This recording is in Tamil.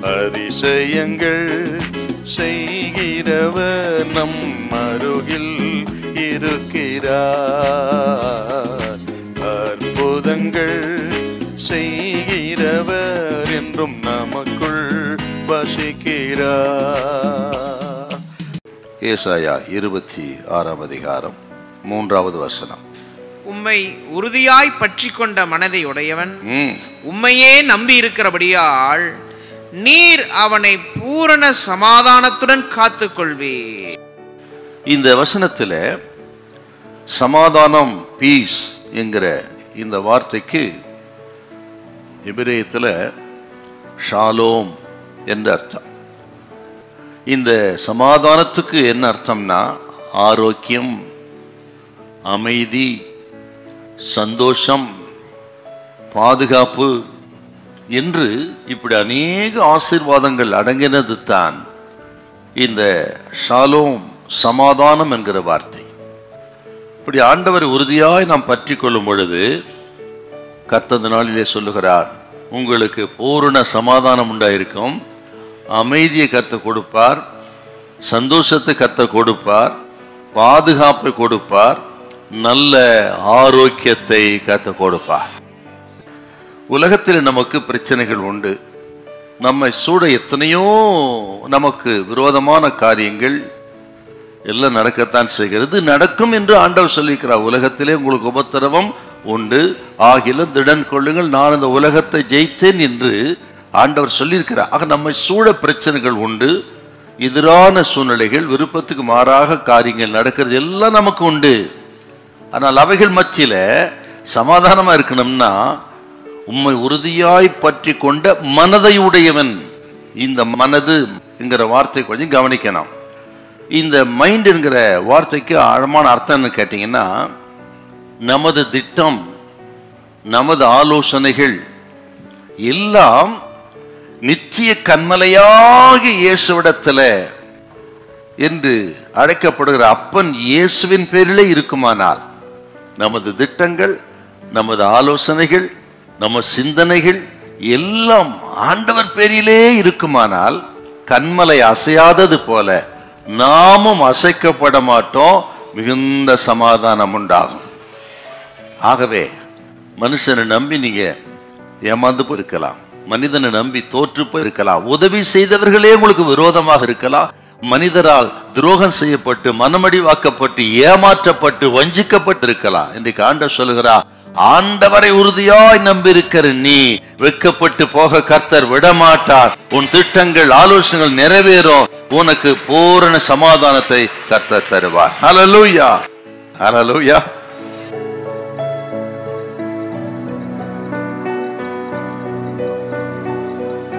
அதிசயங்கள் செய்கிறவர் நம் அருகில் இருக்கிறார். அற்புதங்கள் செய்கிறவர் என்றும் நமக்குள் வசிக்கிறார். ஏசாயா 26ஆம் அதிகாரம் 3வது வசனம். உம்மை உறுதியாய் பற்றி கொண்ட மனதை உடையவன் உம்மையே நம்பி இருக்கிறபடியால் நீர் அவனை பூரண சமாதானத்துடன் காத்துக்கொள்வீர். இந்த வசனத்தில் சமாதானம், பீஸ் என்கிற இந்த வார்த்தைக்கு எபிரேயத்தில் ஷாலோம் என்ற அர்த்தம். இந்த சமாதானத்துக்கு என்ன அர்த்தம்னா ஆரோக்கியம், அமைதி, சந்தோஷம், பாதுகாப்பு என்று இப்படி அநேக ஆசீர்வாதங்கள் அடங்கினது தான் இந்த ஷாலோம், சமாதானம் என்கிற வார்த்தை. இப்படி ஆண்டவர் உறுதியாய் நாம் பற்றி கொள்ளும் பொழுது கர்த்தர் நாளிலே சொல்லுகிறார், உங்களுக்கு பூரண சமாதானம் உண்டாயிருக்கும், அமைதியை கர்த்தர் கொடுப்பார், சந்தோஷத்தை கர்த்தர் கொடுப்பார், பாதுகாப்பை கொடுப்பார், நல்ல ஆரோக்கியத்தை கர்த்தர் கொடுப்பார். உலகத்தில் நமக்கு பிரச்சனைகள் உண்டு. நம்மை சூட எத்தனையோ நமக்கு விரோதமான காரியங்கள் எல்லாம் நடக்கத்தான் செய்கிறது. நடக்கும் என்று ஆண்டவர் சொல்லியிருக்கிறார். உலகத்திலே உங்களுக்கு உபத்திரவம் உண்டு, ஆகிலும் திடன் கொள்ளுங்கள், நான் இந்த உலகத்தை ஜெயித்தேன் என்று ஆண்டவர் சொல்லியிருக்கிறார். ஆக நம்மை சூழ பிரச்சனைகள் உண்டு, எதிரான சூழ்நிலைகள், விருப்பத்துக்கு மாறாக காரியங்கள் நடக்கிறது எல்லாம் நமக்கு உண்டு. ஆனால் அவைகள் மத்தியில சமாதானமா இருக்கணும்னா உம்மை உறுதியாய் பற்றி கொண்ட மனதை உடையவன். இந்த மனது என்கிற வார்த்தை கொஞ்சம் கவனிக்கணும். இந்த மைண்ட் என்கிற வார்த்தைக்கு ஆழமான அர்த்தம்னு கேட்டீங்கன்னா, நமது திட்டம், நமது ஆலோசனைகள் எல்லாம் நிச்சய கண்மலையாகி இயேசுவிடத்தில் என்று அழைக்கப்படுகிற அப்பன் இயேசுவின் பேரிலே இருக்குமானால், நமது திட்டங்கள், நமது ஆலோசனைகள், நம்ம சிந்தனைகள் எல்லாம் ஆண்டவர் பேரிலே இருக்குமானால் கண்மலை அசையாதது போல நாமும் அசைக்கப்பட மாட்டோம், மிகுந்த சமாதானம் உண்டாகும். ஆகவே மனுஷனை நம்பி நீங்க ஏமாந்து போயிருக்கலாம், மனிதனை நம்பி தோற்று போயிருக்கலாம், உதவி செய்தவர்களே உங்களுக்கு விரோதமாக இருக்கலாம், மனிதரால் துரோகம் செய்யப்பட்டு மனமடிவாக்கப்பட்டு ஏமாற்றப்பட்டு வஞ்சிக்கப்பட்டு இருக்கலாம். இன்றைக்கு ஆண்டவர் சொல்லுகிறார், ஆண்டவரை உறுதியாய் நம்பியிருக்கிற நீ வெட்கப்பட்டு போக கர்த்தர் விடமாட்டார். உன் திட்டங்கள், ஆலோசனைகள் நிறைவேறும், உனக்கு பூரண சமாதானத்தை கர்த்தர் தருவார். ஹல்லேலூயா, ஹல்லேலூயா.